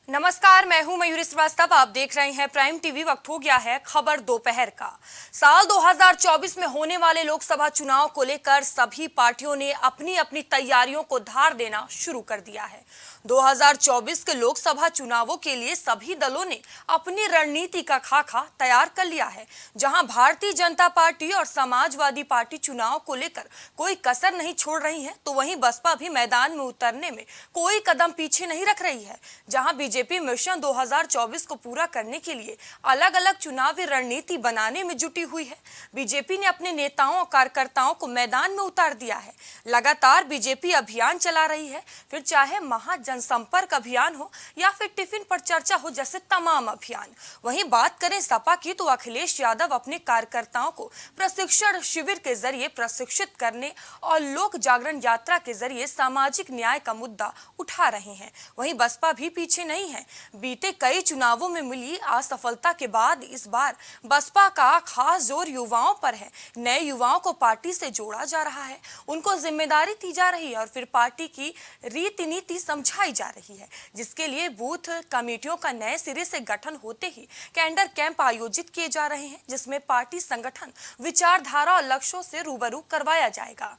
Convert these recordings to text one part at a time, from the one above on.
नमस्कार, मैं हूं मयूरी श्रीवास्तव। आप देख रहे हैं प्राइम टीवी। वक्त हो गया है खबर दोपहर का। साल 2024 में होने वाले लोकसभा चुनाव को लेकर सभी पार्टियों ने अपनी अपनी तैयारियों को धार देना शुरू कर दिया है। 2024 के लोकसभा चुनावों के लिए सभी दलों ने अपनी रणनीति का खाका तैयार कर लिया है। जहां भारतीय जनता पार्टी और समाजवादी पार्टी चुनाव को लेकर कोई कसर नहीं छोड़ रही है, तो वहीं बसपा भी मैदान में उतरने में कोई कदम पीछे नहीं रख रही है। जहां बीजेपी मिशन 2024 को पूरा करने के लिए अलग अलग चुनावी रणनीति बनाने में जुटी हुई है। बीजेपी ने अपने नेताओं और कार्यकर्ताओं को मैदान में उतार दिया है। लगातार बीजेपी अभियान चला रही है, फिर चाहे महा जनसंपर्क अभियान हो या फिर टिफिन पर चर्चा हो, जैसे तमाम अभियान। वहीं बात करें सपा की, तो अखिलेश यादव अपने कार्यकर्ताओं को प्रशिक्षण शिविर के जरिए प्रशिक्षित करने और लोक जागरण यात्रा के जरिए सामाजिक न्याय का मुद्दा उठा रहे हैं। वहीं बसपा भी पीछे नहीं है। बीते कई चुनावों में मिली असफलता के बाद इस बार बसपा का खास जोर युवाओं पर है। नए युवाओं को पार्टी से जोड़ा जा रहा है, उनको जिम्मेदारी दी जा रही है और फिर पार्टी की रीति नीति समझाई जा रही है, जिसके लिए बूथ कमेटियों का नए सिरे से गठन होते ही कैंडर कैंप आयोजित किए जा रहे हैं, जिसमें पार्टी संगठन विचारधारा और लक्ष्यों से रूबरू करवाया जाएगा।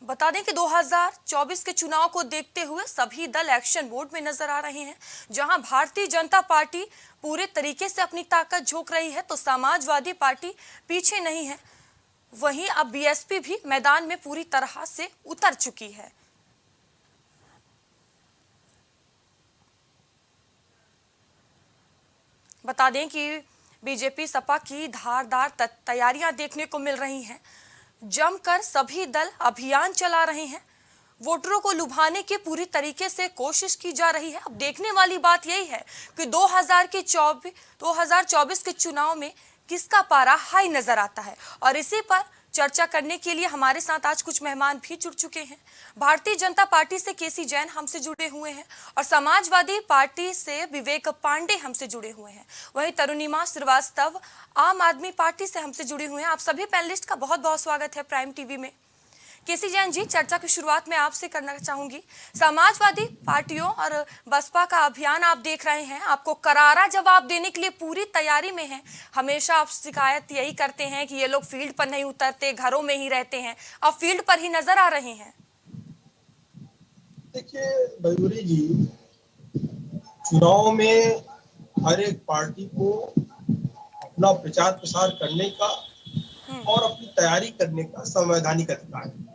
बता दें कि 2024 के चुनाव को देखते हुए सभी दल एक्शन मोड में नजर आ रहे हैं। जहां भारतीय जनता पार्टी पूरे तरीके से अपनी ताकत झोंक रही है, तो समाजवादी पार्टी पीछे नहीं है। वहीं अब बीएसपी भी मैदान में पूरी तरह से उतर चुकी है। बता दें कि बीजेपी सपा की धारदार तैयारियां देखने को मिल रही हैं। जमकर सभी दल अभियान चला रहे हैं। वोटरों को लुभाने की पूरी तरीके से कोशिश की जा रही है। अब देखने वाली बात यही है कि 2024 के चुनाव में किसका पारा हाई नजर आता है, और इसी पर चर्चा करने के लिए हमारे साथ आज कुछ मेहमान भी जुड़ चुके हैं। भारतीय जनता पार्टी से केसी जैन हमसे जुड़े हुए हैं और समाजवादी पार्टी से विवेक पांडे हमसे जुड़े हुए हैं। वहीं तरुणिमा श्रीवास्तव आम आदमी पार्टी से हमसे जुड़ी हुए हैं। आप सभी पैनलिस्ट का बहुत बहुत स्वागत है प्राइम टीवी में। केसी जैन जी, चर्चा की शुरुआत मैं आपसे करना चाहूंगी। समाजवादी पार्टियों और बसपा का अभियान आप देख रहे हैं, आपको करारा जवाब देने के लिए पूरी तैयारी में हैं। हमेशा आप शिकायत यही करते हैं कि ये लोग फील्ड पर नहीं उतरते, घरों में ही रहते हैं। अब फील्ड पर ही नजर आ रहे हैं। देखिए मयूरी जी, चुनाव में हर एक पार्टी को अपना प्रचार प्रसार करने का और अपनी तैयारी करने का संवैधानिक अधिकार है।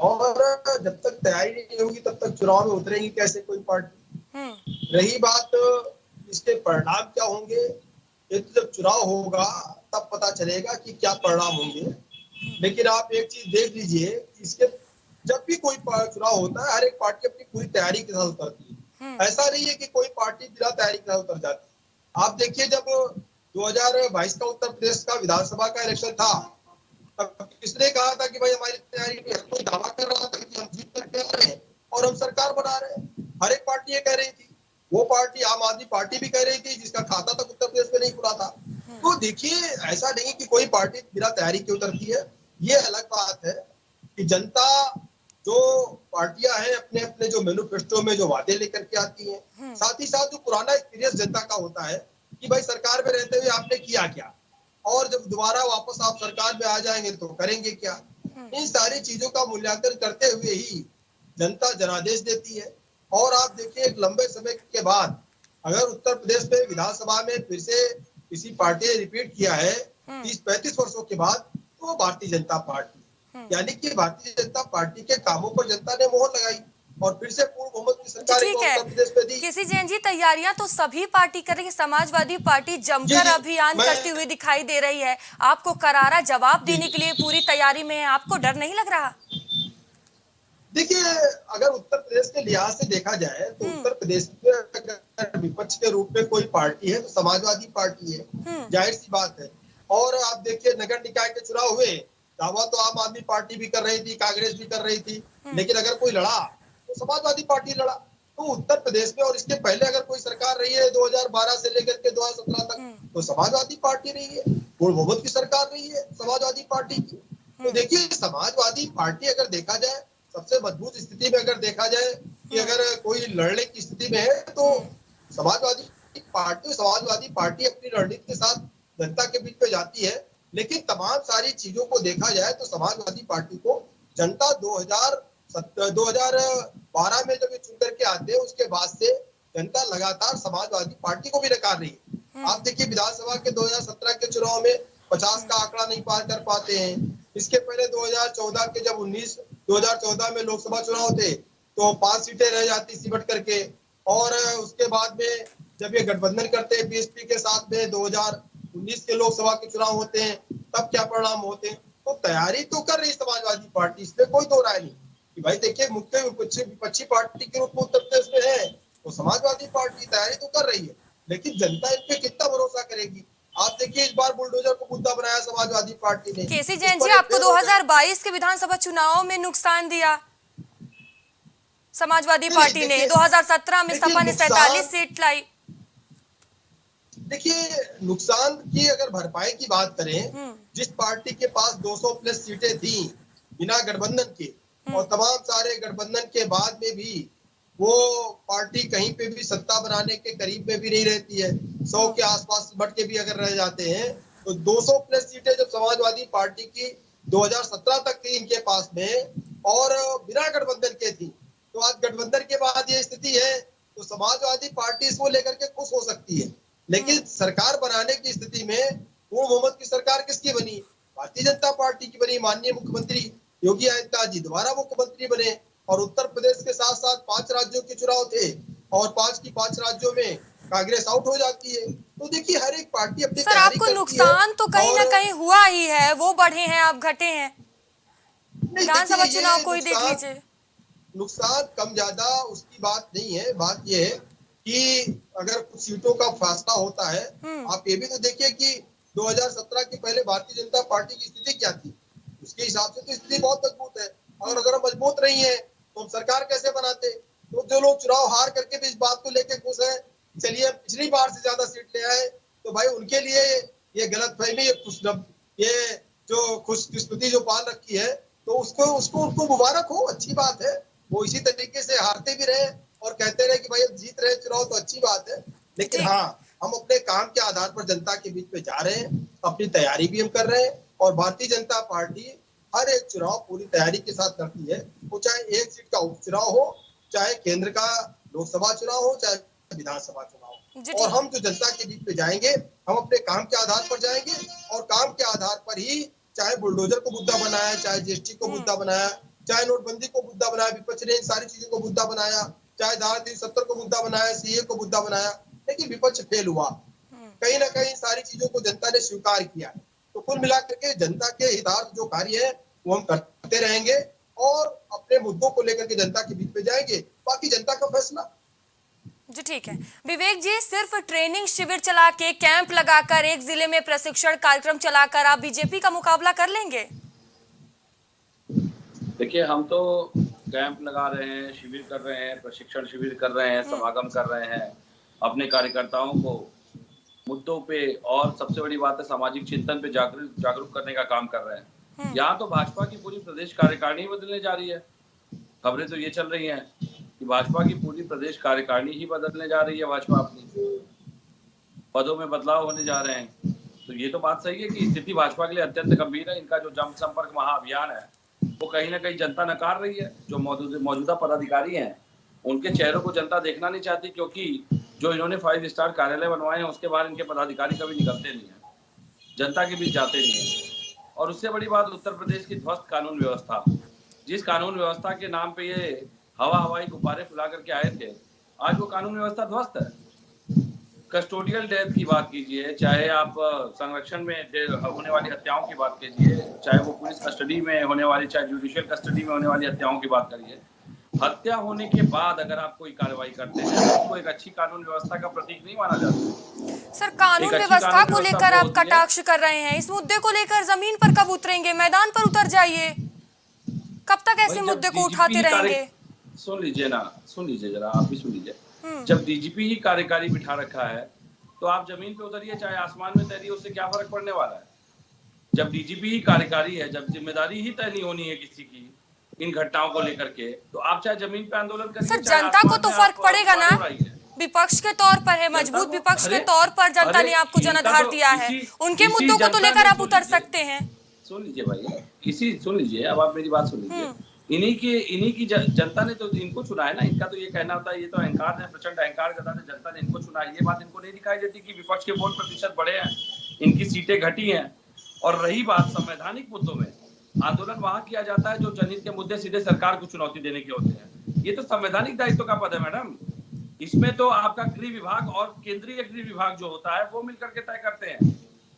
और जब तक तैयारी नहीं होगी तब तक चुनाव में उतरेंगी कैसे कोई पार्टी। रही बात इसके परिणाम क्या होंगे, ये तो जब चुनाव होगा तब पता चलेगा कि क्या परिणाम होंगे। लेकिन आप एक चीज देख लीजिए, इसके जब भी कोई चुनाव होता है हर एक पार्टी अपनी पूरी तैयारी के साथ उतरती है। ऐसा नहीं है कि कोई पार्टी बिना तैयारी के साथ उतर जाती है। आप देखिए, जब 2022 का उत्तर प्रदेश का विधानसभा का इलेक्शन था, किसने कहा था कि भाई हमारी तैयारी में, कोई दावा कर रहा था कि हम जीत करके आ रहे हैं और हम सरकार बना रहे हैं। हर एक पार्टी ये कह रही थी। वो पार्टी आम आदमी पार्टी भी कह रही थी, जिसका खाता तक उत्तर प्रदेश में नहीं खुला था। तो देखिए, ऐसा नहीं कि कोई पार्टी बिना तैयारी के उतरती है। ये अलग बात है कि जनता, जो पार्टियां हैं, अपने अपने जो मैनिफेस्टो में जो वादे लेकर के आती हैं, साथ ही साथ जो पुराना एक्सपीरियंस जनता का होता है कि भाई सरकार में रहते हुए आपने किया क्या, और जब दोबारा वापस आप सरकार में आ जाएंगे तो करेंगे क्या। इन सारी चीजों का मूल्यांकन करते हुए ही जनता जनादेश देती है। और आप देखिए, एक लंबे समय के बाद अगर उत्तर प्रदेश में विधानसभा में फिर से किसी पार्टी ने रिपीट किया है 30-35 वर्षों के बाद, तो वो भारतीय जनता पार्टी, यानी कि भारतीय जनता पार्टी के कामों पर जनता ने मोहर लगाई और फिर से पूर्ण बहुमत की सरकार उत्तर प्रदेश में दी। केसी जैन जी, तैयारियां तो सभी पार्टी कर रही है। समाजवादी पार्टी जमकर अभियान करती हुई दिखाई दे रही है। आपको करारा जवाब देने के लिए पूरी तैयारी में है। आपको डर नहीं लग रहा? देखिए, अगर उत्तर प्रदेश के लिहाज से देखा जाए तो उत्तर प्रदेश में अगर विपक्ष के रूप में कोई पार्टी है तो समाजवादी पार्टी है, जाहिर सी बात है। और आप देखिए, नगर निकाय के चुनाव हुए, दावा तो आम आदमी पार्टी भी कर रही थी, कांग्रेस भी कर रही थी, लेकिन अगर कोई लड़ा तो समाजवादी पार्टी लड़ा। तो उत्तर प्रदेश में, और इसके पहले अगर कोई सरकार रही है 2012 से लेकर के 2017 तक, तो समाजवादी पार्टी रही है, पूर्ण बहुमत की सरकार रही है समाजवादी पार्टी की। तो देखिए, समाजवादी पार्टी अगर देखा जाए सबसे मजबूत स्थिति में अगर देखा जाए कि अगर कोई लड़ने की स्थिति में है तो समाजवादी पार्टी अपनी रणनीति के साथ जनता के बीच में जाती है। लेकिन तमाम सारी चीजों को देखा जाए तो समाजवादी पार्टी को जनता 2012 में जब ये चुन करके आते हैं उसके बाद से जनता लगातार समाजवादी पार्टी को भी नकार रही है। आप देखिए विधानसभा के 2017 के चुनाव में 50 का आंकड़ा नहीं पार कर पाते हैं। इसके पहले 2014 के जब 2014 में लोकसभा चुनाव थे तो 5 सीटें रह जाती सिमट करके, और उसके बाद में जब ये गठबंधन करते हैं बीएसपी के साथ में 2019 के लोकसभा के चुनाव होते हैं, तब क्या परिणाम होते हैं। तो तैयारी तो कर रही समाजवादी पार्टी, इसमें कोई दो राय नहीं कि भाई देखिए मुख्य विपक्षी पार्टी के रूप में उत्तर प्रदेश में है तो समाजवादी पार्टी तैयारी तो कर रही है, लेकिन जनता इन पे कितना भरोसा करेगी। आप देखिए इस बार बुलडोजर को मुद्दा बनाया समाजवादी पार्टी ने। केसी जैन जी, आपको 2022 के विधानसभा चुनाव में नुकसान दिया समाजवादी पार्टी ने। 2017 में सपा ने 47 सीट लाई। देखिए नुकसान की अगर भरपाई की बात करें, जिस पार्टी के पास 200 प्लस सीटें थी बिना गठबंधन के, और तमाम सारे गठबंधन के बाद में भी वो पार्टी कहीं पे भी सत्ता बनाने के करीब में भी नहीं रहती है, 100 के आसपास सिमट के भी अगर रह जाते हैं, तो 200 प्लस सीटें जब समाजवादी पार्टी की 2017 तक थी इनके पास में और बिना गठबंधन के थी, तो आज गठबंधन के बाद ये स्थिति है तो समाजवादी पार्टी इसको लेकर के खुश हो सकती है। लेकिन सरकार बनाने की स्थिति में पूर्ण बहुमत की सरकार किसकी बनी? भारतीय जनता पार्टी की बनी। माननीय मुख्यमंत्री योगी आदित्यनाथ जी दोबारा मुख्यमंत्री बने, और उत्तर प्रदेश के साथ साथ 5 राज्यों के चुनाव थे और 5 की 5 राज्यों में कांग्रेस आउट हो जाती है। तो देखिए हर एक पार्टी अपनी सर, आपको नुकसान तो कहीं ना कहीं हुआ ही है, वो बढ़े हैं आप घटे हैं। विधानसभा चुनाव को ही देख लीजिए। नुकसान कम ज्यादा उसकी बात नहीं है, बात यह है कि अगर कुछ सीटों का फैसला होता है, आप ये भी तो देखिए कि 2017 के पहले भारतीय जनता पार्टी की स्थिति क्या थी, उसके हिसाब से तो स्थिति बहुत मजबूत है। और अगर हम मजबूत नहीं है तो हम सरकार कैसे बनाते? तो जो लोग चुनाव हार करके भी इस बात को लेके खुश है, चलिए पिछली बार से ज्यादा सीट ले आए, तो भाई उनके लिए ये गलतफहमी, ये जो खुशकिस्मती जो पाल रखी है, तो उनको मुबारक हो, अच्छी बात है। वो इसी तरीके से हारते भी रहे और कहते रहे कि भाई अब जीत रहे चुनाव तो अच्छी बात है। लेकिन हाँ, हम अपने काम के आधार पर जनता के बीच में जा रहे हैं, अपनी तैयारी भी हम कर रहे हैं, और भारतीय जनता पार्टी हर एक चुनाव पूरी तैयारी के साथ करती है। वो चाहे एक सीट का उपचुनाव हो, चाहे केंद्र का लोकसभा चुनाव हो, चाहे विधानसभा चुनाव हो, और हम जो जनता के बीच में जाएंगे, हम अपने काम के आधार पर जाएंगे, और काम के आधार पर ही चाहे बुलडोजर को मुद्दा बनाया, चाहे जीएसटी को मुद्दा बनाया, चाहे नोटबंदी को मुद्दा बनाया, विपक्ष ने इन सारी चीजों को मुद्दा बनाया, चाहे धारा 370 को मुद्दा बनाया, सीए को मुद्दा बनाया, लेकिन विपक्ष फेल हुआ। कहीं ना कहीं सारी चीजों को जनता ने स्वीकार किया। तो कुल मिलाकर के जनता के हितार्थ जो कार्य है वो हम करते रहेंगे और अपने मुद्दों को लेकर के जनता के बीच में जाएंगे, बाकी जनता का फैसला। जी ठीक है। विवेक जी, सिर्फ ट्रेनिंग शिविर चला के, कैंप लगाकर, एक जिले में प्रशिक्षण कार्यक्रम चलाकर आप बीजेपी का मुकाबला कर लेंगे? देखिए, हम तो कैंप लगा रहे हैं, शिविर कर रहे हैं, प्रशिक्षण शिविर कर रहे हैं, समागम कर रहे हैं, अपने कार्यकर्ताओं को मुद्दों पे और सबसे बड़ी बात है सामाजिक चिंतन पे जागरूक करने का काम कर रहे हैं। यहाँ तो भाजपा की पूरी प्रदेश कार्यकारिणी बदलने जा रही है। खबरें तो ये चल रही हैं कि भाजपा की पूरी प्रदेश कार्यकारिणी ही बदलने जा रही है। भाजपा अपनी पदों में बदलाव होने जा रहे हैं। तो ये तो बात सही है कि स्थिति भाजपा के लिए अत्यंत गंभीर है। इनका जो जनसंपर्क महाअभियान है वो कहीं ना कहीं जनता नकार रही है। जो मौजूदा पदाधिकारी हैं उनके चेहरों को जनता देखना नहीं चाहती, क्योंकि जो इन्होंने 5 स्टार कार्यालय बनवाए हैं उसके बाहर इनके पदाधिकारी कभी निकलते नहीं है, जनता के बीच जाते नहीं है। और उससे बड़ी बात उत्तर प्रदेश की ध्वस्त कानून व्यवस्था, जिस कानून व्यवस्था के नाम पे ये हवाई गुब्बारे फुला करके आए थे, आज वो कानून व्यवस्था ध्वस्त है। कस्टोडियल डेथ की बात कीजिए, चाहे आप संरक्षण में होने वाली हत्याओं की बात कीजिए, चाहे वो पुलिस कस्टडी में होने वाली, चाहे जुडिशियल कस्टडी में होने वाली हत्याओं की बात करिए, हत्या होने के बाद अगर आप कोई कार्रवाई करते हैं तो उसको एक अच्छी कानून व्यवस्था का प्रतीक नहीं माना जाता। सर, कानून व्यवस्था को लेकर आप कटाक्ष कर रहे हैं, इस मुद्दे को लेकर जमीन पर कब उतरेंगे? मैदान पर उतर जाइए। कब तक ऐसे मुद्दे को उठाते रहेंगे? सुन लीजिए जरा, आप भी सुन लीजिए। जब डीजीपी ही कार्यकारी बिठा रखा है तो आप जमीन पे उतरिए, चाहे आसमान में तैरिए, उससे क्या फर्क पड़ने वाला है? जब डीजीपी ही कार्यकारी है, जब जिम्मेदारी ही तय नहीं होनी है किसी की, इन घटनाओं को लेकर के, तो आप चाहे जमीन पे आंदोलन करिए। सर जनता को तो फर्क पड़ेगा ना, विपक्ष के तौर पर है, मजबूत विपक्ष के तौर पर जनता ने आपको जनाधार दिया है, उनके मुद्दों को तो लेकर आप उतर सकते हैं। सुन लीजिए भाई, सुन लीजिए, अब आप मेरी बात सुन लीजिए। इन्हीं की जनता ने तो इनको चुना है ना। इनका तो ये कहना होता है, ये तो अहंकार है, प्रचंड अहंकार के साथ जनता ने इनको चुना है। ये बात इनको नहीं दिखाई देती कि विपक्ष के वोट प्रतिशत बढ़े हैं, इनकी सीटें घटी हैं। और रही बात संवैधानिक मुद्दों में, आंदोलन वहां किया जाता है जो जनहित के मुद्दे सीधे सरकार को चुनौती देने के होते हैं। ये तो संवैधानिक दायित्व का पद है मैडम। इसमें तो आपका गृह विभाग और केंद्रीय गृह विभाग जो होता है वो मिलकर के तय करते हैं।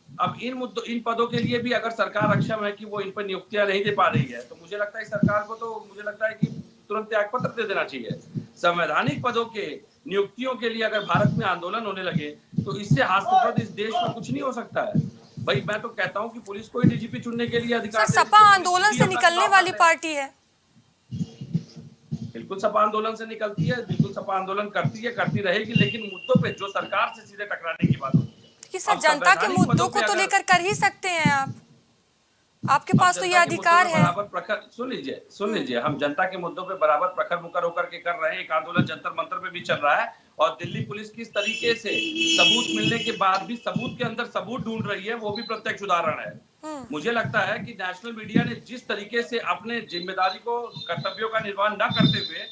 अब इन पदों के लिए भी अगर सरकार अक्षम है कि वो इन पर नियुक्तियां नहीं दे पा रही है, तो मुझे लगता है सरकार को तो मुझे लगता है कि तुरंत त्याग पत्र दे देना चाहिए। संवैधानिक पदों के नियुक्तियों के लिए अगर भारत में आंदोलन होने लगे तो इससे हास्यास्पद इस देश में कुछ नहीं हो सकता है। भाई मैं तो कहता हूँ कि पुलिस को ही डीजीपी चुनने के लिए अधिकार। सपा आंदोलन से निकलने वाली पार्टी है। बिल्कुल सपा आंदोलन से निकलती है, बिल्कुल सपा आंदोलन करती है, करती रहेगी, लेकिन मुद्दों पे जो सरकार से सीधे टकराने की बात होती है। कि सर जनता के मुद्दों को तो लेकर कर ही सकते हैं आप, आपके पास तो ये अधिकार है। बराबर प्रखर सुन लीजिए, हम जनता के मुद्दों पे बराबर प्रखर मुकर होकर के कर रहे हैं। एक आंदोलन जंतर मंतर पे भी चल रहा है और दिल्ली पुलिस किस तरीके से सबूत मिलने के बाद भी सबूत के अंदर सबूत ढूंढ रही है, वो भी प्रत्यक्ष उदाहरण है। मुझे लगता है कि नेशनल मीडिया ने जिस तरीके से अपने जिम्मेदारी को, कर्तव्यों का निर्वहन न करते हुए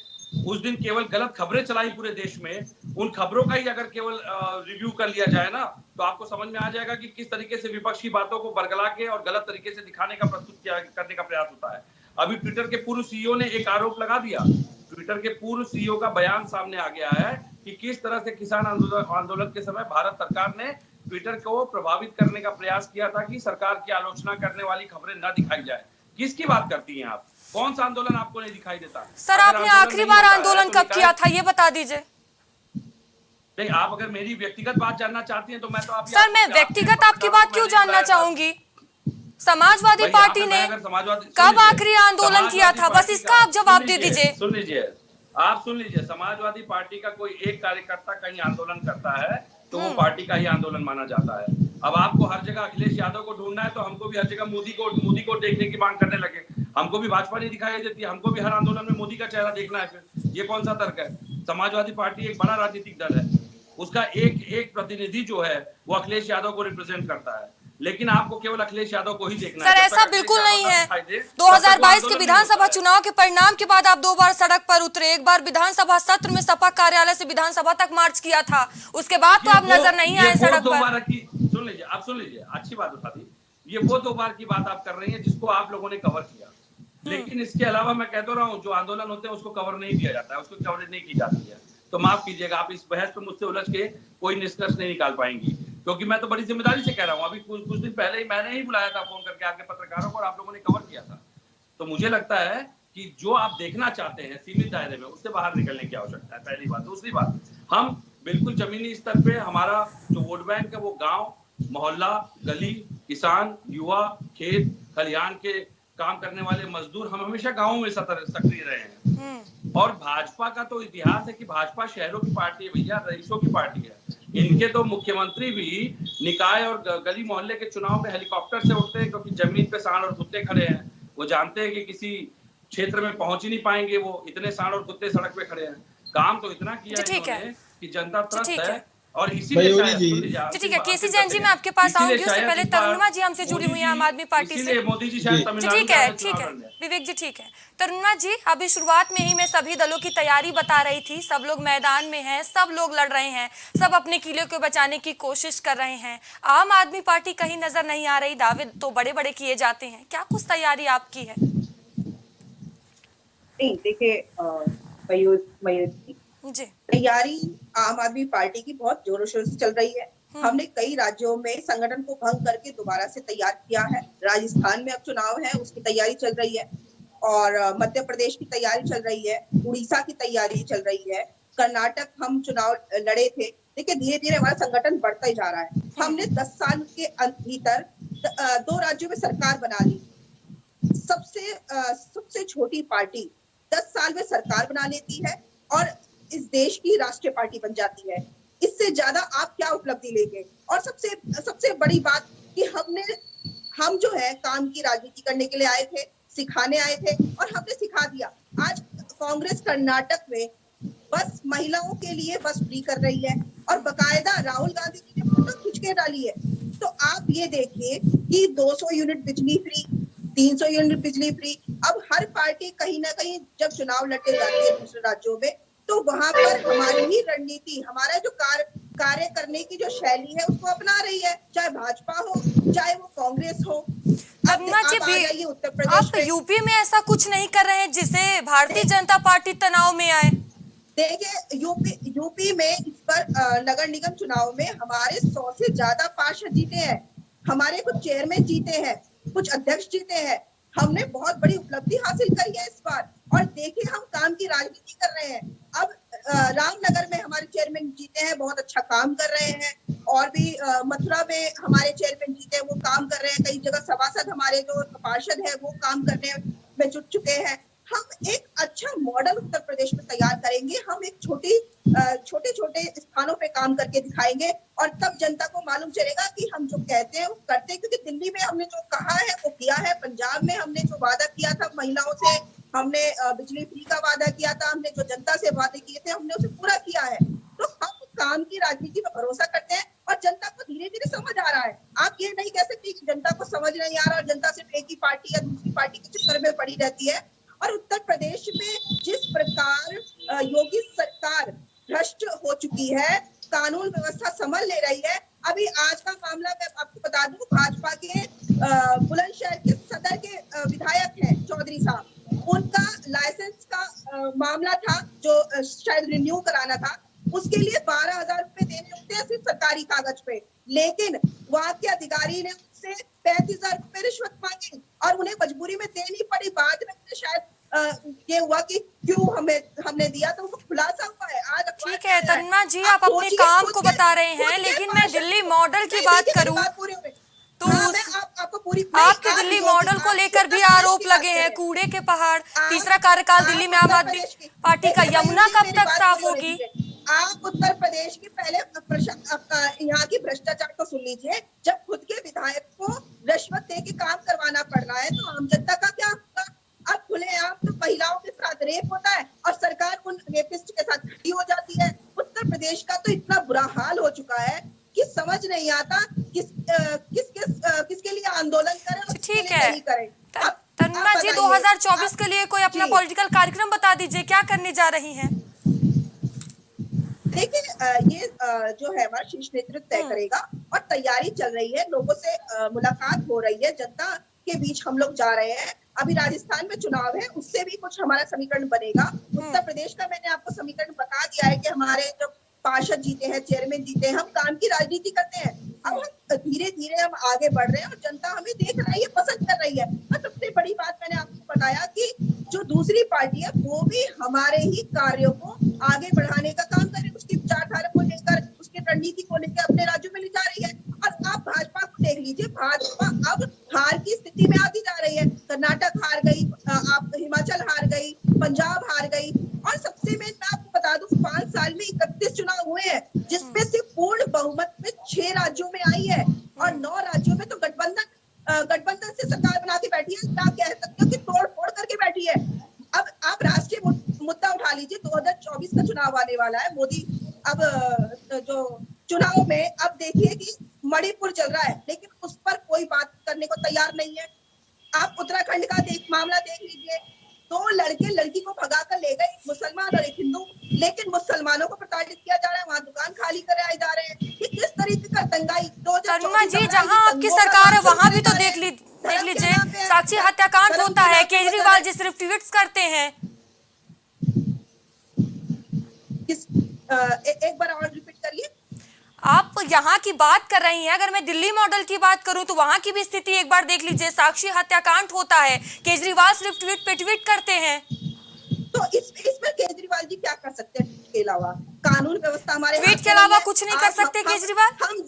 उस दिन केवल गलत खबरें चलाई पूरे देश में, उन खबरों का ही अगर केवल रिव्यू कर लिया जाए ना, तो आपको समझ में आ जाएगा कि किस तरीके से विपक्ष की बातों को बरगला के और गलत तरीके से दिखाने का करने का प्रयास होता है। अभी ट्विटर के पूर्व सीईओ ने एक आरोप लगा दिया। ट्विटर के पूर्व सीईओ का बयान सामने आ गया है कि किस तरह से किसान आंदोलन के समय भारत सरकार ने ट्विटर को प्रभावित करने का प्रयास किया था कि सरकार की आलोचना करने वाली खबरें न दिखाई जाए। किसकी बात करती हैं आप? कौन सा आंदोलन आपको नहीं दिखाई देता? सर आपने आखिरी बार आंदोलन कब किया था ये बता दीजिए। नहीं, आप अगर मेरी व्यक्तिगत बात जानना चाहती हैं तो मैं तो आप सर मैं व्यक्तिगत आपकी बात क्यों जानना चाहूंगी? समाजवादी पार्टी ने कब आखिरी आंदोलन किया था, बस इसका आप जवाब दे दीजिए। सुन लीजिए, समाजवादी पार्टी का कोई एक कार्यकर्ता कहीं आंदोलन करता है तो वो पार्टी का ही आंदोलन माना जाता है। अब आपको हर जगह अखिलेश यादव को ढूंढना है तो हमको भी हर जगह मोदी को देखने की मांग करने लगे। हमको भी भाजपा नहीं दिखाई देती, हमको भी हर आंदोलन में मोदी का चेहरा देखना है। फिर ये कौन सा तर्क है? समाजवादी पार्टी एक बड़ा राजनीतिक दल है, उसका एक प्रतिनिधि जो है वो अखिलेश यादव को रिप्रेजेंट करता है, लेकिन आपको केवल अखिलेश यादव को ही देखना है। सर ऐसा बिल्कुल नहीं है। 2022 के विधानसभा चुनाव के परिणाम के बाद आप 2 बार सड़क पर उतरे, एक बार विधानसभा सत्र में सपा कार्यालय से विधानसभा तक मार्च किया था, उसके बाद तो आप नजर नहीं आए सड़क पर। सुन लीजिए, अच्छी बात उठा दी। ये वो 2 बार की बात आप कर रही हैं जिसको आप लोगों ने कवर किया, लेकिन इसके अलावा मैं कहता रहा हूँ जो आंदोलन होते हैं उसको कवर नहीं किया जाता है, उसको कवरेज नहीं की जाती है। तो माफ कीजिएगा, आप इस बहस पे मुझसे उलझ के कोई निष्कर्ष नहीं निकाल पाएंगी, क्योंकि मैं तो बड़ी जिम्मेदारी से कह रहा हूँ। अभी कुछ दिन पहले ही मैंने ही बुलाया था फोन करके आपके पत्रकारों को और आप लोगों ने कवर किया था। तो मुझे लगता है कि जो आप देखना चाहते हैं सीमित दायरे में, उससे बाहर निकलने की आवश्यकता है, पहली बात। दूसरी बात, हम बिल्कुल जमीनी स्तर पे हमारा जो वोट बैंक है वो गाँव, मोहल्ला, गली, किसान, युवा, खेत खलिहान के काम करने वाले मजदूर, हम हमेशा गाँवों में सक्रिय रहे हैं। और भाजपा का तो इतिहास है कि भाजपा शहरों की पार्टी है भैया, रईसों की पार्टी है। इनके तो मुख्यमंत्री भी निकाय और गली मोहल्ले के चुनाव में हेलीकॉप्टर से उठते हैं, क्योंकि जमीन पे सांड और कुत्ते खड़े हैं। वो जानते हैं कि किसी क्षेत्र में पहुंच ही नहीं पाएंगे, वो इतने सांड और कुत्ते सड़क पे खड़े हैं। काम तो इतना किया है कि जनता त्रस्त है। और इसीलिए ठीक है, केसी जैन जी मैं आपके पास आऊंगी, उससे पहले तरुणिमा जी हमसे जुड़ी हुई है आम आदमी पार्टी से। मोदी जी शायद तमिलनाडु ठीक है विवेक जी, ठीक है। तरुणिमा जी, अभी शुरुआत में ही मैं सभी दलों की तैयारी बता रही थी, सब लोग मैदान में हैं, सब लोग लड़ रहे हैं, सब अपने किले को बचाने की कोशिश कर रहे हैं। आम आदमी पार्टी कहीं नजर नहीं आ रही, दावे तो बड़े बड़े किए जाते हैं, क्या कुछ तैयारी आपकी है? देखिए जी, तैयारी आम आदमी पार्टी की बहुत जोरों शोरों से चल रही है। हमने कई राज्यों में संगठन को भंग करके दोबारा से तैयार किया है। राजस्थान में अब चुनाव है, उसकी तैयारी चल रही है, और मध्य प्रदेश की तैयारी चल रही है, उड़ीसा की तैयारी चल रही है, कर्नाटक हम चुनाव लड़े थे। देखिए धीरे धीरे हमारा संगठन बढ़ता ही जा रहा है। हमने 10 साल के भीतर 2 राज्यों में सरकार बना ली। सबसे छोटी पार्टी 10 साल में सरकार बना लेती है और इस देश की राष्ट्रीय पार्टी बन जाती है। इससे ज्यादा आप क्या उपलब्धि लेंगे? और सबसे बड़ी बात कि हम जो है काम की राजनीति करने के लिए आए थे, सिखाने आए थे और हमने सिखा दिया। आज कांग्रेस कर्नाटक में बस महिलाओं के लिए बस फ्री कर रही है और बकायदा राहुल गांधी जी ने फोटो खींच के डाली है। तो आप ये देखिए कि 200 यूनिट बिजली फ्री, 300 यूनिट बिजली फ्री। अब हर पार्टी कहीं ना कहीं जब चुनाव लड़ने जाती है दूसरे राज्यों में, तो वहां पर हमारी ही रणनीति, हमारा जो कार्य करने की जो शैली है उसको अपना रही है, चाहे भाजपा हो चाहे वो कांग्रेस हो। उत्तर प्रदेश आप यूपी में ऐसा कुछ नहीं कर रहे हैं जिसे भारतीय जनता पार्टी तनाव में आए। देखिए यूपी में इस पर नगर निगम चुनाव में हमारे 100 से ज्यादा पार्षद जीते हैं, हमारे कुछ चेयरमैन जीते हैं, कुछ अध्यक्ष जीते हैं। हमने बहुत बड़ी उपलब्धि हासिल करी है इस बार। और देखिए हम काम की राजनीति कर रहे हैं। अब रामनगर में हमारे चेयरमैन जीते हैं, बहुत अच्छा काम कर रहे हैं। और भी मथुरा में हमारे चेयरमैन जीते हैं, वो काम कर रहे हैं। कई जगह सभासद हमारे जो पार्षद है वो काम करने में जुट चुके हैं। हम एक अच्छा मॉडल उत्तर प्रदेश में तैयार करेंगे। हम एक छोटे छोटे स्थानों पे काम करके दिखाएंगे और तब जनता को मालूम चलेगा कि हम जो कहते हैं वो करते हैं। क्योंकि दिल्ली में हमने जो कहा है वो किया है, पंजाब में हमने जो वादा किया था महिलाओं से, हमने बिजली फ्री का वादा किया था, हमने जो जनता से वादे किए थे हमने उसे पूरा किया है। तो हम काम की राजनीति में भरोसा करते हैं और जनता को धीरे धीरे समझ आ रहा है। आप ये नहीं कह सकते कि जनता को समझ नहीं आ रहा और जनता सिर्फ एक ही पार्टी या दूसरी पार्टी के चक्कर में पड़ी रहती है। और उत्तर प्रदेश में जिस प्रकार योगी सरकार भ्रष्ट हो चुकी है, कानून व्यवस्था संभल ले रही है। अभी आज का मामला मैं आपको बता दूं, भाजपा के बुलंदशहर के सदर के विधायक हैं चौधरी साहब, उनका लाइसेंस का मामला था जो शायद रिन्यू कराना था, उसके लिए 12,000 रुपए देने होते हैं सिर्फ सरकारी कागज पे, लेकिन वहां के अधिकारी ने उससे 35,000 रुपए रिश्वत मांगी और उन्हें मजबूरी में देनी पड़ी। बाद में शायद ये हुआ कि क्यों हमने दिया, तो वो खुलासा हुआ है आज। ठीक है तन्ना जी, आप अपने काम को बता रहे हैं, लेकिन मैं दिल्ली मॉडल की बात करूं तो आपके दिल्ली मॉडल को लेकर भी आरोप लगे हैं, कूड़े के पहाड़। तीसरा कार्यकाल दिल्ली में आम आदमी पार्टी का, यमुना कब तक साफ होगी? आप उत्तर प्रदेश की पहले यहाँ की भ्रष्टाचार को सुन लीजिए। जब खुद के विधायक को रिश्वत दे के काम करवाना पड़ रहा है तो आम जनता का क्या होगा? अब खुलेआम तो महिलाओं के साथ रेप होता है और सरकार उन रेपिस्ट के साथ खड़ी हो जाती है। उत्तर प्रदेश का तो इतना बुरा हाल हो चुका है कि समझ नहीं आता किसके लिए आंदोलन करें और ठीक है। नहीं करें। तन्ना जी 2024 के लिए कोई अपना पॉलिटिकल कार्यक्रम बता दीजिए, क्या करने जा रही हैं? देखिए ये जो है हमारा शीर्ष नेतृत्व तय करेगा और तैयारी चल रही है, लोगों से मुलाकात हो रही है, जनता के बीच हम लोग जा रहे हैं। अभी राजस्थान में चुनाव है, उससे भी कुछ हमारा समीकरण बनेगा। उत्तर प्रदेश का मैंने आपको समीकरण बता दिया है कि हमारे जो पार्षद जीते हैं, चेयरमैन जीते हैं, हम काम की राजनीति करते हैं। अब हम धीरे धीरे हम आगे बढ़ रहे हैं और जनता हमें देख रही है, पसंद कर रही है। और सबसे बड़ी बात मैंने आपको बताया कि जो दूसरी पार्टी है वो भी हमारे ही कार्यों को आगे बढ़ाने का काम करे, उसकी विचारधारा को लेकर, उसकी रणनीति को लेकर अपने राज्यों में ले जा रही है। और आप भाजपा को देख लीजिए, भाजपा अब हार की स्थिति में आती जा रही है। कर्नाटक हार गई, आप हिमाचल हार गई, पंजाब हार गई। और सबसे मैं आपको बता दूं 5 साल में 31 चुनाव हुए हैं, जिसमें से पूर्ण बहुमत में 6 राज्यों में आई है और 9 राज्यों में तो गठबंधन से सरकार बना के बैठी है। क्या कह सकते हो कि तोड़ फोड़ करके बैठी है। अब आप राष्ट्रीय मुद्दा उठा लीजिए, 2024 का चुनाव आने वाला है। मोदी अब जो चुनाव में अब देखिए कि मणिपुर चल रहा है, लेकिन उस पर कोई बात करने को तैयार नहीं है। आप उत्तराखंड का मामला देख लीजिए, 2 लड़के लड़की को भगा कर ले गए, मुसलमान और एक हिंदू, लेकिन मुसलमानों को प्रताड़ित किया जा रहा है, वहाँ दुकान खाली कराए जा रहे हैं। ये किस तरीके का दंगाई? तरुणा जी, जहाँ आपकी सरकार है वहाँ भी तो देख लीजिए साक्षी हत्याकांड होता है, केजरीवाल जी सिर्फ ट्वीट्स करते हैं। एक बार और रिपीट करिए। आप यहाँ की बात कर रही हैं, अगर मैं दिल्ली मॉडल की बात करूं तो वहाँ की भी स्थिति एक बार देख लीजिए। साक्षी हत्याकांड होता है, केजरीवाल सिर्फ ट्वीट पे ट्वीट करते हैं। तो इसमें केजरीवाल जी क्या कर सकते हैं? के अलावा कानून व्यवस्था हमारे ट्वीट के अलावा कुछ नहीं कर सकते केजरीवाल। हम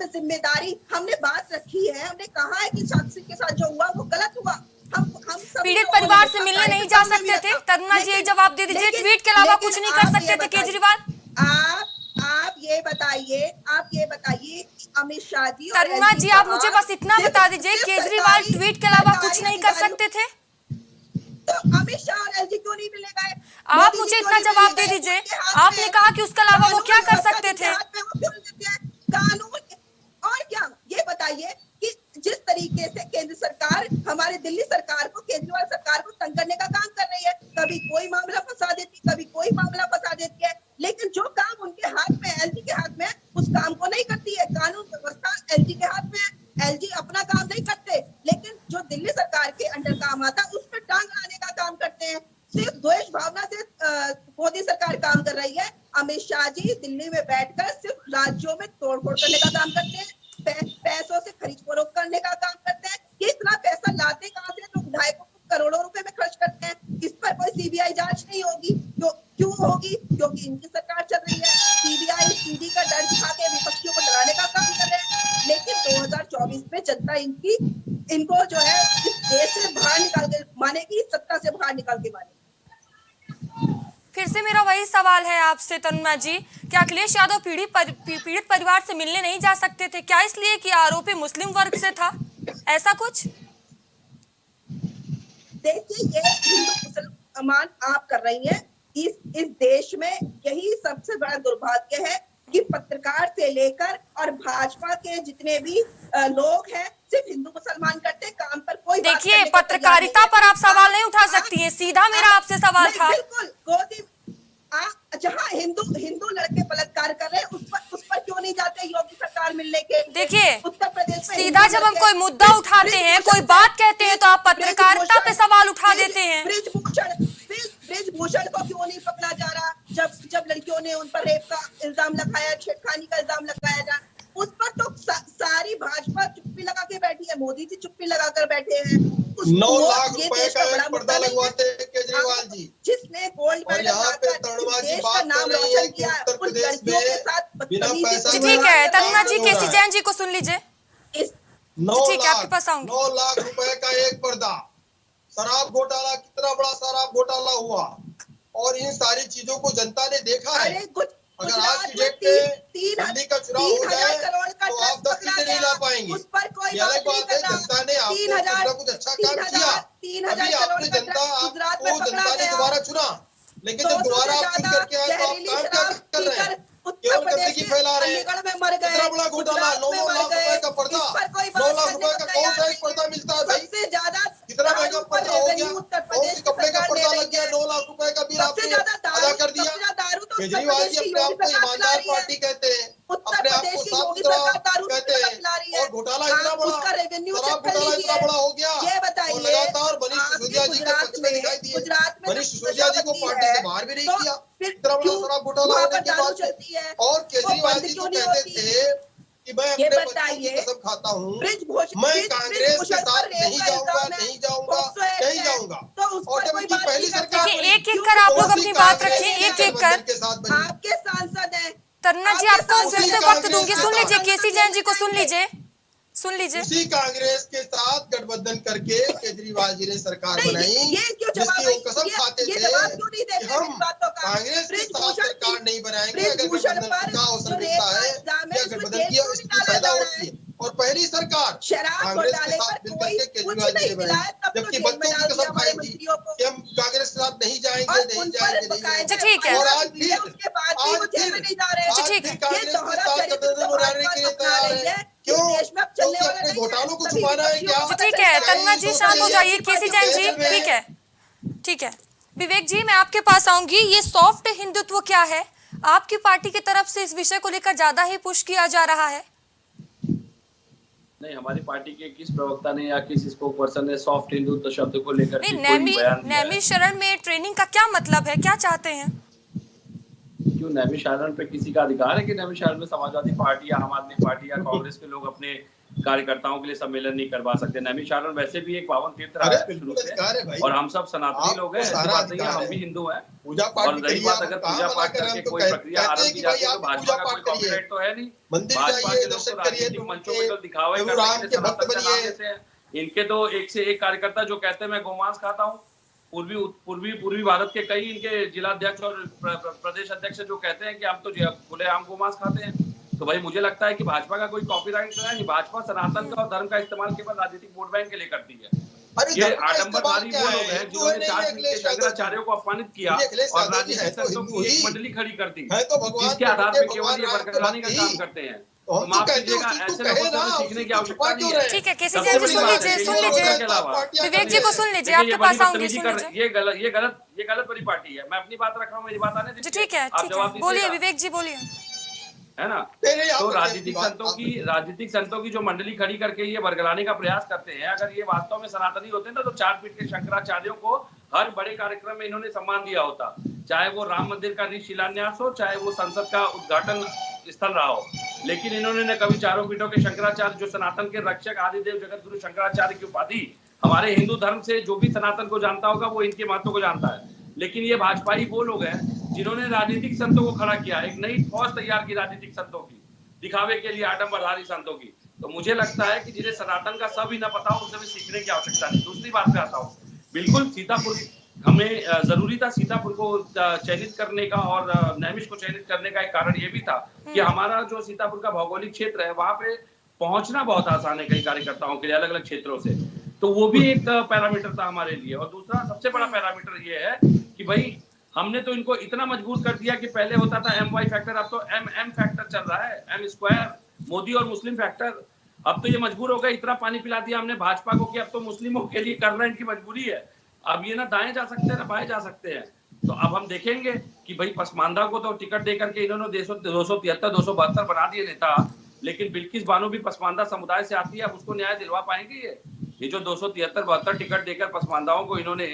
जिम्मेदारी हमने बात रखी है, हमने कहा है कि साक्षी के साथ जो हुआ वो गलत हुआ। हम पीड़ित परिवार से मिलने नहीं जा सकते थे? तरुणा जी एक जवाब दे दीजिए, ट्वीट के अलावा कुछ नहीं कर सकते थे केजरीवाल? आप ये आप ये बताइए कि अमित शाह जी और तनुजा एलजी जी, आप मुझे बस इतना बता दीजिए, केजरीवाल ट्वीट के अलावा कुछ नहीं कर सकते थे? तो अमित शाह और एलजी क्यों नहीं मिलने गए? आप मुझे इतना जवाब दे दीजिए, आपने कहा कि उसके अलावा वो क्या कर सकते थे? कानून और क्या, ये बताइए कि जिस तरीके से केंद्र सरकार हमारे दिल्ली सरकार को, केजरीवाल सरकार को तंग करने का काम कर रही है, कभी कोई मामला फंसा देती, कभी कोई मामला फंसा देती है, लेकिन जो काम उनके हाथ में, एलजी के हाथ में, उस काम को नहीं करती है। कानून व्यवस्था एलजी के हाथ में है, एलजी अपना काम नहीं करते, लेकिन जो दिल्ली सरकार के अंडर काम आता है उसमें टांग अड़ाने का काम करते हैं। सिर्फ द्वेष भावना से मोदी सरकार काम कर रही है। अमित शाह जी दिल्ली में बैठकर सिर्फ राज्यों में तोड़फोड़ करने का काम करते हैं, पैसों से खरीद फरोख्त करने का काम करते हैं। ये इतना पैसा लाते कहां से, जो विधायकों को करोड़ों रुपए में खर्च करते हैं? इस पर कोई सीबीआई जांच नहीं होगी, क्यों होगी? क्योंकि इनकी सरकार चल रही है। सीबीआई सीडी का डर दिखा के विपक्षियों को डराने का काम कर रहे हैं, लेकिन 2024 में जनता इनको जो है इस देश से बाहर निकाल के मानेगी, सत्ता से बाहर निकाल के मानेगी। फिर से मेरा वही सवाल है आपसे तनुजा जी, क्या अखिलेश यादव पीड़ित परिवार से मिलने नहीं जा सकते थे? क्या इसलिए कि आरोपी मुस्लिम वर्ग से था, ऐसा कुछ? देखिए, ये हिंदू मुसलमान आप कर रही हैं। इस देश में यही सबसे बड़ा दुर्भाग्य है कि पत्रकार से लेकर और भाजपा के जितने भी लोग हैं, सिर्फ हिंदू मुसलमान करते हैं, काम पर कोई बात देखिए, करने को पत्रकारिता पर आप सवाल नहीं उठा सकती हैं, सीधा मेरा आपसे सवाल था। बिल्कुल, जहाँ हिंदू लड़के बलात्कार कर रहे हैं, उस पर क्यों नहीं जाते योगी सरकार मिलने के? देखिए, उत्तर प्रदेश में सीधा जब हम कोई मुद्दा उठाते हैं, कोई बात कहते हैं, तो आप पत्रकारिता पे सवाल उठा देते हैं। ब्रिजभूषण को क्यों नहीं पकड़ा जा रहा? जब लड़कियों ने उन पर रेप का इल्जाम लगाया, छेड़खानी का इल्जाम लगाया जा, उस पर तो सारी भाजपा चुप्पी लगा के बैठी है, मोदी जी चुप्पी लगा कर बैठे हैं। 9 लाख रुपए का एक पर्दा लगवाते हैं केजरीवाल जी, जिसने गोल्ड और यहाँ पे तनुजा जी बात कर रही है कि उत्तर प्रदेश में बिना पैसा। ठीक है तनुजा जी, केसी जैन जी को सुन लीजिए। 9 लाख रुपए का एक पर्दा। शराब घोटाला, कितना बड़ा शराब घोटाला हुआ, और इन सारी चीजों को जनता ने देखा है। अगर आज की डेट में दिल्ली का चुनाव हो जाए तो आप 10 सीटें नहीं ला पाएंगे। ये अलग बात है, जनता ने आपको कुछ अच्छा काम किया, अभी आपने जनता ने दोबारा चुना, लेकिन जब दोबारा आप चुन करके आए तो आप काम क्या कर रहे हैं? केवल गंदगी फैला रहे हैं। इतना बड़ा घोटाला, 9 लाख रुपए का पर्दा, 9 लाख रुपए का कौन सा एक पर्दा मिलता है भाई? कितना महंगा पर्दा हो गया, कौन सी कपड़े का पर्दा लग गया, 9 लाख रुपए का बिल आपने अदा कर दिया। केजरीवाल जी अपने आप को ईमानदार पार्टी कहते हैं, अपने आप को साफ सुथरा कहते हैं, और घोटाला इतना बड़ा, शराब घोटाला इतना बड़ा हो गया, और लगातार मनीष सिसोदिया जी के पक्ष में दिखाई दिए। मनीष सिसोदिया जी को पार्टी से बाहर भी नहीं किया, इतना बड़ा शराब घोटाला होने के बाद। और केजरीवाल जी जो कहते थे कि मैं अपने बच्चों की कसम खाता हूँ, मैं कांग्रेस के साथ नहीं जाऊंगा, नहीं जाऊंगा, नहीं जाऊंगा। और जब उनकी पहली सरकार, एक एक कर आप लोग अपनी बात रखिए, एक एक कर। आपके सांसद हैं तरुणा जी, आपको फिर से वक्त दूंगी, सुन लीजिए, केसी जैन जी को सुन लीजिए। उसी कांग्रेस के साथ गठबंधन करके केजरीवाल जी ने सरकार बनाई, जिसकी वो कसम खाते थे कि हम कांग्रेस के साथ सरकार नहीं बनाएंगे अगर गठबंधन का अवसर मिलता है या गठबंधन की स्थिति पैदा होती है। और पहली सरकार कांग्रेस के साथ मिलकर के केजरीवाल जी ने बनाई, जबकि बच्चों की कसम खाई थी कि हम कांग्रेस के साथ नहीं जाएंगे, नहीं जाएंगे, नहीं जाएंगे। ठीक है, और आज फिर कांग्रेस के साथ गठबंधन बनाने के लिए तैयार है। क्यों? क्योंकि अपने घोटालों को छुपाना है क्या? ठीक है तनुजा जी, शांत हो जाइए। केसी जैन जी, ठीक है। विवेक जी, मैं आपके पास आऊंगी। ये सॉफ्ट हिंदुत्व क्या है? आपकी पार्टी की तरफ से इस विषय को लेकर ज्यादा ही पुश किया जा रहा है। नहीं, हमारी पार्टी के किस प्रवक्ता ने या किस स्पोक पर्सन ने सॉफ्ट हिंदुत्व शब्द को लेकर नैमिषारण्य में ट्रेनिंग का क्या मतलब है, क्या चाहते हैं? क्यों नैमिषारण्य पे किसी का अधिकार है कि नैमिषारण्य में समाजवादी पार्टी या आम आदमी पार्टी या कांग्रेस के लोग अपने कार्यकर्ताओं के लिए सम्मेलन नहीं करवा सकते? नैमिषारण्य वैसे भी एक पावन तीर्थ रहा है शुरू से, और हम सब सनातनी लोग हैं, ऐसी बात नहीं है, हम भी हिंदू हैं। और रही बात अगर पूजा पाठ करके कोई प्रक्रिया आरंभ की जाती है तो भाजपा का कोई कॉपीराइट तो है नहीं। भाजपा के लोग तो राजनीतिक मंचों पर दिखावे करते हैं, इनके तो एक से एक कार्यकर्ता जो कहते हैं मैं गोमांस खाता हूँ, पूर्वी भारत के कई इनके जिलाध्यक्ष और प्रदेश अध्यक्ष जो कहते हैं कि हम तो खुलेआम गोमांस खाते हैं। तो भाई मुझे लगता है कि भाजपा का कोई कॉपीराइट नहीं, भाजपा सनातन का और धर्म का इस्तेमाल केवल राजनीतिक वोट बैंक के लिए करती है। ये आडंबरधारी वो लोग हैं जिन्होंने 4 फीट के शंकराचार्यों को अपमानित किया और राजनीतिक संतों की एक मंडली खड़ी कर दी, जिसके आधार पर केवल ये बरकरानी का काम करते हैं। तो माफ कीजिएगा, ऐसे लोगों से सीखने की आवश्यकता नहीं है। ठीक है, केसी जैन जी सुन लीजिए, विवेक जी को सुन लीजिए, आपके पास आऊंगी, सुन लीजिए। ये गलत वाली पार्टी है। मैं अपनी बात रख रहा हूँ, मेरी बात आने दीजिए। ठीक है, बोलिए विवेक जी, बोलिए। है ना, तो राजनीतिक संतों की जो मंडली खड़ी करके ये बरगलाने का प्रयास करते हैं, अगर ये वास्तव में सनातनी होते ना तो 4 फीट के शंकराचार्यों को हर बड़े कार्यक्रम में इन्होंने सम्मान दिया होता, चाहे वो राम मंदिर का शिलान्यास हो, चाहे वो संसद का उद्घाटन स्थल रहा हो। लेकिन इन्होंने न कभी 4 फीटों के शंकराचार्य, जो सनातन के रक्षक आदिदेव जगत गुरु शंकराचार्य की उपाधि, हमारे हिंदू धर्म से जो भी सनातन को जानता होगा वो इनके महत्व को जानता है। लेकिन ये भाजपाई वो लोग हैं जिन्होंने राजनीतिक संतों को खड़ा किया, एक नई फौज तैयार की राजनीतिक संतों की, दिखावे के लिए आडंबरधारी संतों की। तो मुझे लगता है कि जिन्हें सनातन का सब ही ना पता हो, उनसे भी सीखने की आवश्यकता नहीं। दूसरी बात पे आता हूँ, बिल्कुल सीतापुर, हमें जरूरी था सीतापुर को चयनित करने का, और नैमिष को चयनित करने का एक कारण ये भी था कि हमारा जो सीतापुर का भौगोलिक क्षेत्र है, वहां पे पहुंचना बहुत आसान है कई कार्यकर्ताओं के लिए अलग अलग क्षेत्रों से। तो वो भी एक पैरामीटर था हमारे लिए। और दूसरा सबसे बड़ा पैरामीटर ये है कि भाई हमने तो इनको इतना मजबूर कर दिया कि पहले होता था MY फैक्टर, अब तो MM फैक्टर चल रहा है, M स्क्वायर, मोदी और मुस्लिम फैक्टर। अब तो ये मजबूर हो गए, इतना पानी पिला दिया हमने भाजपा को कि अब तो मुस्लिमों के लिए करना इनकी मजबूरी है। अब ये ना दाएं जा सकते हैं ना बाएं जा सकते हैं। तो अब हम देखेंगे कि भाई पसमानदा को तो टिकट देकर के इन्होंने 273-272 बना दिए नेता, लेकिन बिल्किस बानो भी पसमानदा समुदाय से आती है, अब उसको न्याय दिलवा पाएंगे ये जो 273-72 टिकट देकर पसमानदाओं को इन्होंने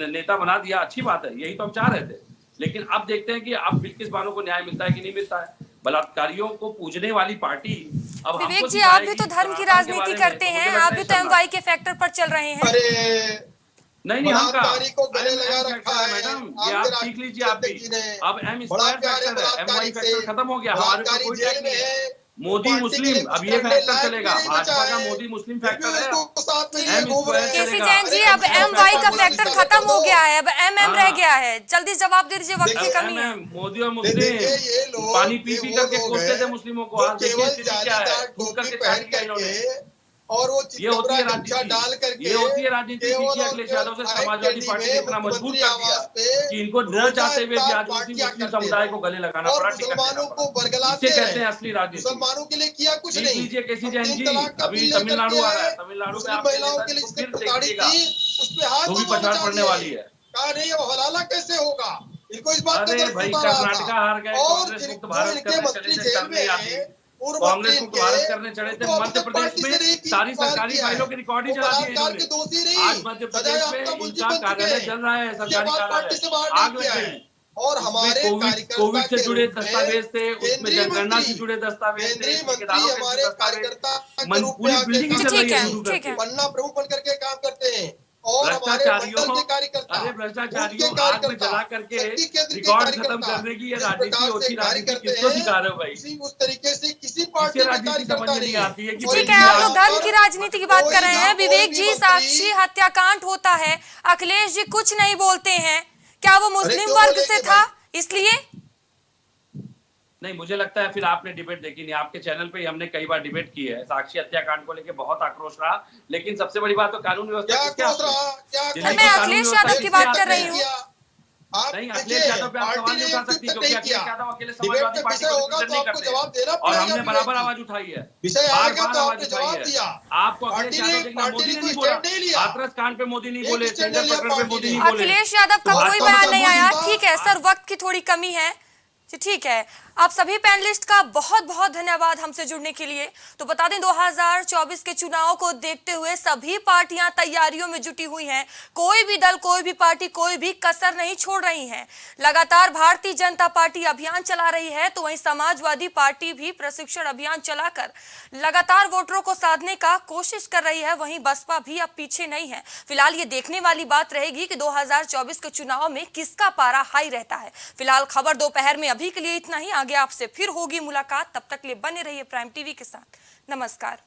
नेता बना दिया, अच्छी बात है, यही तो हम चाह रहे थे। लेकिन अब देखते हैं कि अब बिल्किस बानो को न्याय मिलता है कि नहीं मिलता है। बलात्कारियों को पूजने वाली पार्टी अब विवेक जी, आप भी तो धर्म की राजनीति करते हैं, आप भी तो MY के फैक्टर पर चल रहे हैं। नहीं हम मैडम, ये आप सीख लीजिए। आप भी अब M स्क्वायर फैक्टर है, MY फैक्टर खत्म हो गया, हमारे पास कोई टैग नहीं है। मोदी मुस्लिम, अब ये फैक्टर चलेगा, भाजपा का मोदी मुस्लिम फैक्टर है। केसी जैन जी, अब MY का फैक्टर खत्म हो गया है, अब MM रह गया है। जल्दी जवाब दे दीजिए, वक्त की कमी है। मोदी और मुस्लिम पानी पी करके कोसते थे मुस्लिमों को, आज देखिए स्थिति क्या है, ढूंढ करके काट दिया इन्होंने। और वो ये होती है राजनीति, ये होती है राजनीति। देखिए अखिलेश यादव से समाजवादी पार्टी ने इतना मजबूर कर दिया कि इनको न चाहते हुए भी आज मुस्लिम समुदाय को गले लगाना पड़ा, इसे कहते हैं असली राजनीति। मुसलमानों के लिए किया कुछ नहीं। लीजिए केसी जैन जी, अभी तमिलनाडु आ रहा है, तमिलनाडु में महिलाओं के लिए फिर देखिएगा, उस पे हाथ भी पछाड़ पड़ने वाली है। कहा नहीं वो हलाला कैसे होगा, इनको इस बात अरे भाई कर्नाटका हार गए, कांग्रेस मुक्त भारत करने चले थे, शर्म नहीं आती। कांग्रेस मुक्त भारत करने चले थे, मध्य प्रदेश में सारी सरकारी फाइलों की रिकॉर्ड ही चला दी इन्होंने। आज मध्य प्रदेश में इनका कार्यालय चल रहा है, सरकारी कार्यालय, आग लग गई। और हमारे कोविड से जुड़े दस्तावेज थे, उसमें जनगणना से जुड़े दस्तावेज थे, हमारे कार्यकर्ता पूरी बिल्डिंग चल रही है, पन्ना प्रमुख बन करके काम करते हैं। और भ्रष्टाचारियों, अरे भ्रष्टाचारियों आग में जला करके रिकॉर्ड खत्म करने की ये राजनीति होती, राजनीति किसको सिखा रहे हो भाई? उस तरीके से किसी पार्टी राजनीति समझ नहीं आती है। ठीक है, आप लोग धर्म की राजनीति की बात कर रहे हैं। विवेक जी, साक्षी हत्याकांड होता है, अखिलेश जी कुछ नहीं बोलते हैं, क्या वो मुस्लिम वर्ग से था इसलिए? नहीं, मुझे लगता है फिर आपने डिबेट देखी नहीं, आपके चैनल पे ही हमने कई बार डिबेट की है। साक्षी हत्याकांड को लेके बहुत आक्रोश रहा, लेकिन सबसे बड़ी बात तो कानून व्यवस्था। मैं अखिलेश यादव की बात कर रही हूँ। नहीं, अखिलेश यादव पे आप सवाल नहीं उठा सकती, क्योंकि अखिलेश यादव अकेले समाजवादी पार्टी को रिप्रेजेंट नहीं करते, और हमने बराबर आवाज उठाई है, बार-बार आवाज उठाई है। आपको अखिलेश यादव देखना, मोदी ने नहीं बोला, हाथरस कांड पे मोदी नहीं बोले, टेंडर प्रकरण पे मोदी नहीं बोले, अखिलेश यादव का कोई बयान नहीं आया। ठीक है सर, वक्त की थोड़ी कमी है, ठीक है। आप सभी पैनलिस्ट का बहुत बहुत धन्यवाद हमसे जुड़ने के लिए। तो बता दें 2024 के चुनाव को देखते हुए सभी पार्टियां तैयारियों में जुटी हुई हैं। कोई भी दल, कोई भी पार्टी, कोई भी कसर नहीं छोड़ रही है। लगातार भारतीय जनता पार्टी अभियान चला रही है, तो वहीं समाजवादी पार्टी भी प्रशिक्षण अभियान चलाकर लगातार वोटरों को साधने का कोशिश कर रही है। वहीं बसपा भी अब पीछे नहीं है। फिलहाल ये देखने वाली बात रहेगी कि 2024 के चुनाव में किसका पारा हाई रहता है। फिलहाल खबर दोपहर में अभी के लिए इतना ही। आगे आपसे फिर होगी मुलाकात, तब तक के लिए बने रहिए प्राइम टीवी के साथ। नमस्कार।